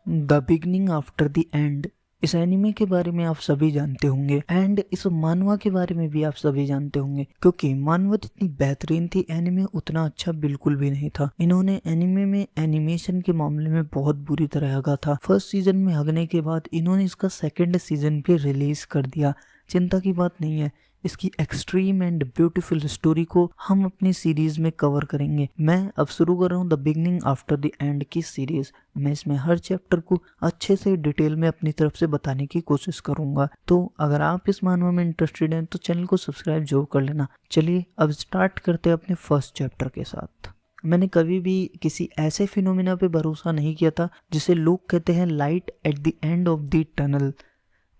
The beginning after the end. इस anime के बारे में आप सभी जानते होंगे एंड इस मानवा के बारे में भी आप सभी जानते होंगे, क्योंकि मानवा जितनी बेहतरीन थी एनिमे उतना अच्छा बिल्कुल भी नहीं था। इन्होंने एनिमे में एनिमेशन के मामले में बहुत बुरी तरह हगा था। फर्स्ट सीजन में हगने के बाद इन्होंने इसका सेकंड सीजन भी रिलीज कर दिया। चिंता की बात नहीं है, इसकी एक्सट्रीम एंड ब्यूटीफुल स्टोरी को हम अपनी सीरीज में कवर करेंगे। मैं अब शुरू कर रहा हूँ the beginning after the end की सीरीज। मैं इसमें हर चैप्टर को अच्छे से डिटेल में अपनी तरफ से बताने की कोशिश करूंगा। तो अगर आप इस मानवा में इंटरेस्टेड हैं तो चैनल को सब्सक्राइब जरूर कर लेना। चलिए अब स्टार्ट करते हैं अपने फर्स्ट चैप्टर के साथ। मैंने कभी भी किसी ऐसे फिनोमिना पे भरोसा नहीं किया था जिसे लोग कहते हैं light at the end of the tunnel.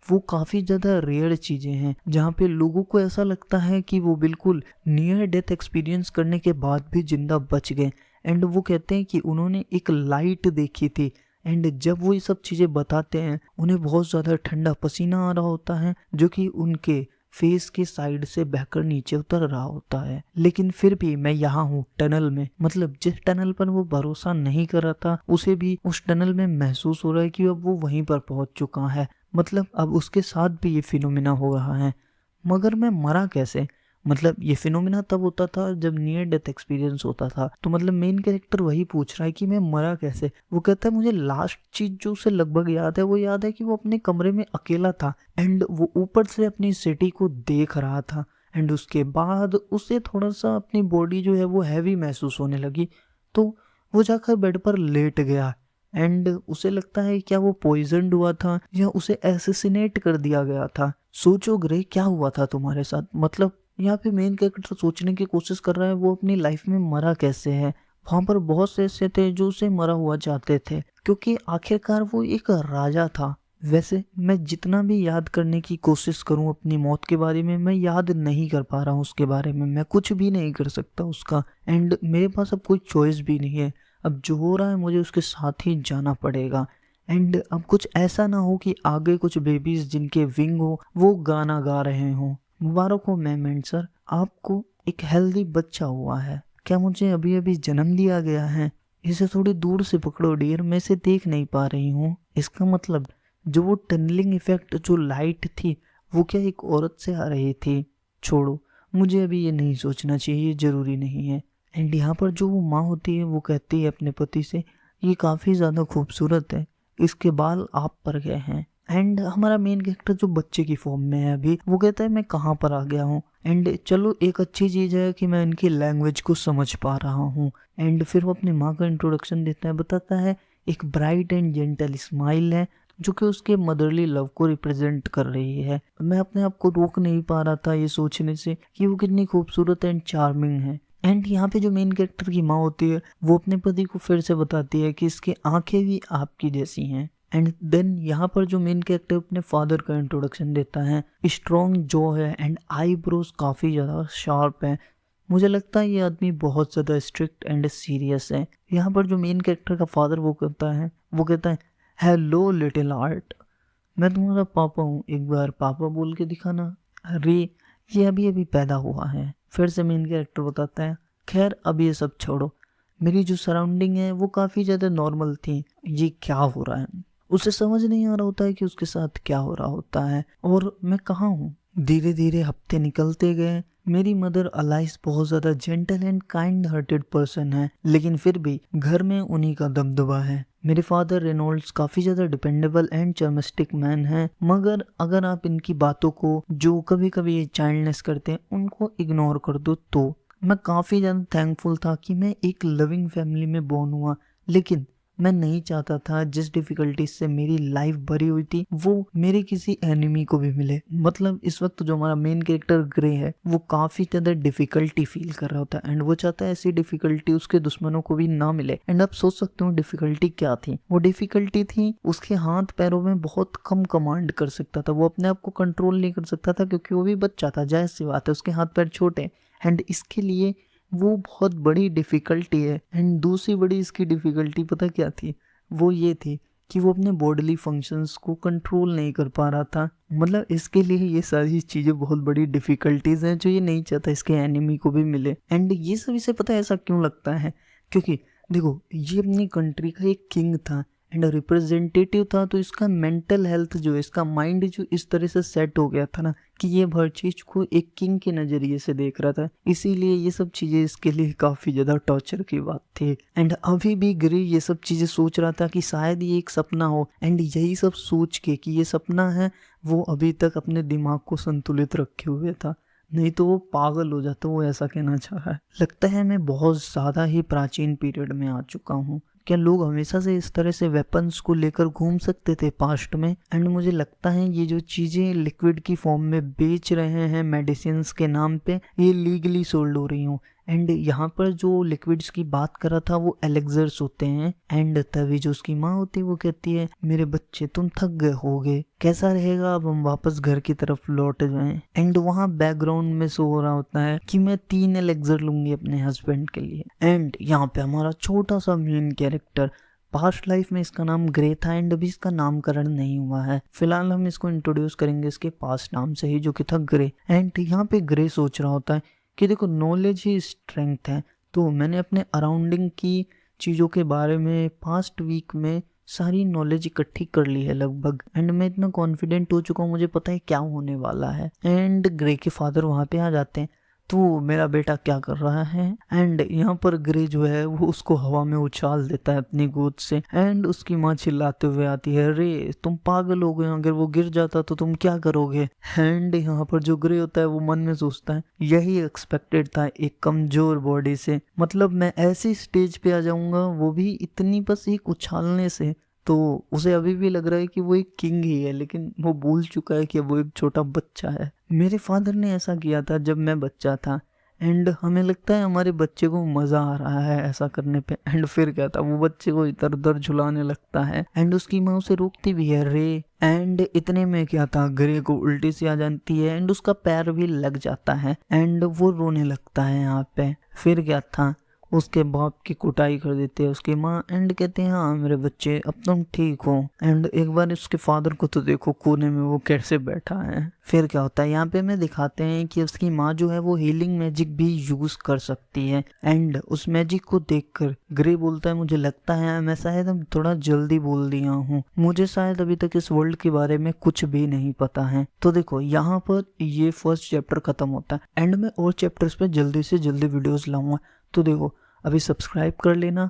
वो काफ़ी ज़्यादा रेयर चीज़ें हैं जहाँ पे लोगों को ऐसा लगता है कि वो बिल्कुल नियर डेथ एक्सपीरियंस करने के बाद भी जिंदा बच गए। एंड वो कहते हैं कि उन्होंने एक लाइट देखी थी। एंड जब वो ये सब चीज़ें बताते हैं उन्हें बहुत ज़्यादा ठंडा पसीना आ रहा होता है जो कि उनके फेस के साइड से बहकर नीचे उतर रहा होता है। लेकिन फिर भी मैं यहाँ हूँ टनल में, मतलब जिस टनल पर वो भरोसा नहीं कर रहा था उसे भी उस टनल में महसूस हो रहा है कि अब वो वहीं पर पहुंच चुका है। मतलब अब उसके साथ भी ये फिनोमिना हो रहा है। मगर मैं मरा कैसे? मतलब ये फिनोमिना तब होता था जब नियर डेथ एक्सपीरियंस होता था। तो मतलब मेन कैरेक्टर वही पूछ रहा है कि मैं मरा कैसे। वो कहता है मुझे लास्ट चीज जो उसे लगभग याद है वो याद है कि वो अपने कमरे में अकेला था एंड वो ऊपर से अपनी सिटी को देख रहा था। एंड उसके बाद उसे थोड़ा सा अपनी बॉडी जो है वो हैवी महसूस होने लगी। तो वो जाकर बेड पर लेट गया एंड उसे लगता है क्या वो पॉइजन्ड हुआ था या उसे एसेसिनेट कर दिया गया था। सोचो ग्रे, क्या हुआ था तुम्हारे साथ? मतलब यहाँ पे मेन कैरेक्टर सोचने की कोशिश कर रहा है वो अपनी लाइफ में मरा कैसे है। वहां पर बहुत से ऐसे थे जो उसे मरा हुआ चाहते थे, क्योंकि आखिरकार वो एक राजा था। वैसे मैं जितना भी याद करने की कोशिश करूं अपनी मौत के बारे में, मैं याद नहीं कर पा रहा हूं उसके बारे में। मैं कुछ भी नहीं कर सकता उसका। एंड मेरे पास अब कोई चॉइस भी नहीं है। अब जो हो रहा है मुझे उसके साथ ही जाना पड़ेगा। एंड अब कुछ ऐसा ना हो कि आगे कुछ बेबीज जिनके विंग हो वो गाना गा रहे हों। मुबारक हो मैम सर, आपको एक हेल्दी बच्चा हुआ है। क्या मुझे अभी अभी जन्म दिया गया है? इसे थोड़ी दूर से पकड़ो डियर, मैं इसे देख नहीं पा रही हूँ। इसका मतलब जो वो टनलिंग इफेक्ट, जो लाइट थी, वो क्या एक औरत से आ रही थी? छोड़ो, मुझे अभी ये नहीं सोचना चाहिए, ये जरूरी नहीं है। एंड यहाँ पर जो वो माँ होती है वो कहती है अपने पति से, ये काफ़ी ज़्यादा खूबसूरत है, इसके बाल आप पर गए हैं। एंड हमारा मेन कैरेक्टर जो बच्चे की फॉर्म में है अभी, वो कहता है मैं कहाँ पर आ गया हूँ। एंड चलो एक अच्छी चीज़ है कि मैं इनकी लैंग्वेज को समझ पा रहा हूँ। एंड फिर वो अपनी माँ का इंट्रोडक्शन देता है, बताता है एक ब्राइट एंड जेंटल स्माइल है जो कि उसके मदरली लव को रिप्रेजेंट कर रही है। मैं अपने आप को रोक नहीं पा रहा था ये सोचने से कि वो कितनी खूबसूरत एंड चार्मिंग है। एंड यहाँ पे जो मेन कैरेक्टर की माँ होती है वो अपने पति को फिर से बताती है कि इसकी आंखें भी आपकी जैसी हैं। एंड देन यहाँ पर जो मेन कैरेक्टर अपने फादर का इंट्रोडक्शन देता है, स्ट्रॉन्ग जॉ है एंड आईब्रोज काफ़ी ज़्यादा शार्प है। मुझे लगता है ये आदमी बहुत ज़्यादा स्ट्रिक्ट एंड सीरियस है। यहाँ पर जो मेन कैरेक्टर का फादर वो कहता है हेलो लिटिल आर्ट, मैं तुम्हारा पापा हूँ, एक बार पापा बोल के दिखाना। अरे ये अभी अभी पैदा हुआ है। फिर से मेन कैरेक्टर बताता है खैर अब ये सब छोड़ो, मेरी जो सराउंडिंग है वो काफ़ी ज़्यादा नॉर्मल थी। ये क्या हो रहा है? उसे समझ नहीं आ रहा होता है कि उसके साथ क्या हो रहा होता है और मैं कहाँ हूँ। धीरे धीरे हफ्ते निकलते गए। मेरी मदर अलाइस बहुत ज़्यादा gentle and kind hearted person है, लेकिन फिर भी घर में उन्हीं का दबदबा है। मेरे फादर रेनॉल्ड्स काफ़ी ज़्यादा डिपेंडेबल एंड चार्मिस्टिक मैन है, मगर अगर आप इनकी बातों को, जो कभी कभी ये चाइल्डनेस करते हैं, उनको इग्नोर कर दो तो मैं काफ़ी ज़्यादा थैंकफुल था कि मैं एक लविंग फैमिली में बोर्न हुआ। लेकिन मैं नहीं चाहता था जिस डिफिकल्टी से मेरी लाइफ भरी हुई थी वो मेरे किसी एनिमी को भी मिले। मतलब इस वक्त जो हमारा मेन कैरेक्टर ग्रे है वो काफी ज्यादा डिफिकल्टी फील कर रहा होता है एंड वो चाहता है ऐसी डिफिकल्टी उसके दुश्मनों को भी ना मिले। एंड आप सोच सकते हो डिफिकल्टी क्या थी। वो डिफिकल्टी थी उसके हाथ पैरों में बहुत कम कमांड कर सकता था, वो अपने आप को कंट्रोल नहीं कर सकता था क्योंकि वो भी बच्चा था, जाहिर सी बात है उसके हाथ पैर छोटे। एंड इसके लिए वो बहुत बड़ी डिफ़िकल्टी है। एंड दूसरी बड़ी इसकी डिफ़िकल्टी पता क्या थी? वो ये थी कि वो अपने बॉडीली फंक्शंस को कंट्रोल नहीं कर पा रहा था। मतलब इसके लिए ये सारी चीज़ें बहुत बड़ी डिफ़िकल्टीज हैं जो ये नहीं चाहता इसके एनिमी को भी मिले। एंड ये सब इसे पता है ऐसा क्यों लगता है? क्योंकि देखो ये अपनी कंट्री का एक किंग था एंड रिप्रेजेंटेटिव था, तो इसका मेंटल हेल्थ जो है, इसका माइंड जो इस तरह से सेट हो गया था ना कि ये हर चीज को एक किंग के नजरिए से देख रहा था, इसीलिए ये सब चीजें इसके लिए काफी ज्यादा टॉर्चर की बात थी। एंड अभी भी ग्रे ये सब चीजें सोच रहा था कि शायद ये एक सपना हो, एंड यही सब सोच के कि ये सपना है वो अभी तक अपने दिमाग को संतुलित रखे हुए था, नहीं तो वो पागल हो जाता। वो ऐसा कहना चाह रहा है। लगता है मैं बहुत ज़्यादा ही प्राचीन पीरियड में आ चुका हूँ। क्या लोग हमेशा से इस तरह से वेपन्स को लेकर घूम सकते थे पास्ट में? एंड मुझे लगता है ये जो चीज़ें लिक्विड की फॉर्म में बेच रहे हैं मेडिसिन के नाम पे, ये लीगली सोल्ड हो रही हूँ। एंड यहाँ पर जो लिक्विड्स की बात कर रहा था वो एलेक्सर्स होते हैं। एंड तभी जो उसकी माँ होती है वो कहती है, मेरे बच्चे तुम थक गए होगे, कैसा रहेगा अब हम वापस घर की तरफ लौट जाएं। एंड वहाँ बैकग्राउंड में शो हो रहा होता है कि मैं 3 एलेक्सर लूंगी अपने हस्बैंड के लिए। एंड यहाँ पे हमारा छोटा सा मेन कैरेक्टर, पास्ट लाइफ में इसका नाम ग्रे था एंड अभी इसका नामकरण नहीं हुआ है, फिलहाल हम इसको इंट्रोड्यूस करेंगे इसके पास्ट नाम से ही, जो कि था ग्रे। एंड यहाँ पे ग्रे सोच रहा होता है कि देखो नॉलेज ही स्ट्रेंथ है, तो मैंने अपने अराउंडिंग की चीज़ों के बारे में पास्ट वीक में सारी नॉलेज इकट्ठी कर ली है लगभग। एंड मैं इतना कॉन्फिडेंट हो चुका हूँ, मुझे पता है क्या होने वाला है। एंड ग्रे के फादर वहाँ पे आ जाते हैं, तो मेरा बेटा क्या कर रहा है? एंड यहाँ पर ग्रे जो है वो उसको हवा में उछाल देता है अपनी गोद से। एंड उसकी माँ चिल्लाते हुए आती है, रे तुम पागल हो गए, अगर वो गिर जाता तो तुम क्या करोगे? एंड यहाँ पर जो ग्रे होता है वो मन में सोचता है, यही एक्सपेक्टेड था एक कमजोर बॉडी से, मतलब मैं ऐसी स्टेज पे आ जाऊंगा, वो भी इतनी बस एक उछालने से। तो उसे अभी भी लग रहा है कि वो एक किंग ही है, लेकिन वो भूल चुका है कि वो एक छोटा बच्चा है। मेरे फादर ने ऐसा किया था जब मैं बच्चा था, एंड हमें लगता है हमारे बच्चे को मज़ा आ रहा है ऐसा करने पे। एंड फिर क्या था, वो बच्चे को इधर उधर झुलाने लगता है एंड उसकी माँ उसे रोकती भी है, रे। एंड इतने में क्या था, ग्रे को उल्टी सी आ जाती है एंड उसका पैर भी लग जाता है एंड वो रोने लगता है यहाँ पे। फिर क्या था, उसके बाप की कुटाई कर देते हैं उसकी माँ एंड कहते हैं, हाँ मेरे बच्चे अब तुम ठीक हो। एंड एक बार उसके फादर को तो देखो कोने में वो कैसे बैठा है। फिर क्या होता है, यहाँ पे हमें दिखाते हैं कि उसकी माँ जो है वो हीलिंग मैजिक भी यूज कर सकती है। एंड उस मैजिक को देखकर ग्रे बोलता है, मुझे लगता है मैं शायद अब थोड़ा जल्दी बोल दिया हूँ, मुझे शायद अभी तक इस वर्ल्ड के बारे में कुछ भी नहीं पता है। तो देखो यहाँ पर ये फर्स्ट चैप्टर खत्म होता है एंड मैं और चैप्टर्स पे जल्दी से जल्दी वीडियोस लाऊंगा, तो देखो अभी सब्सक्राइब कर लेना।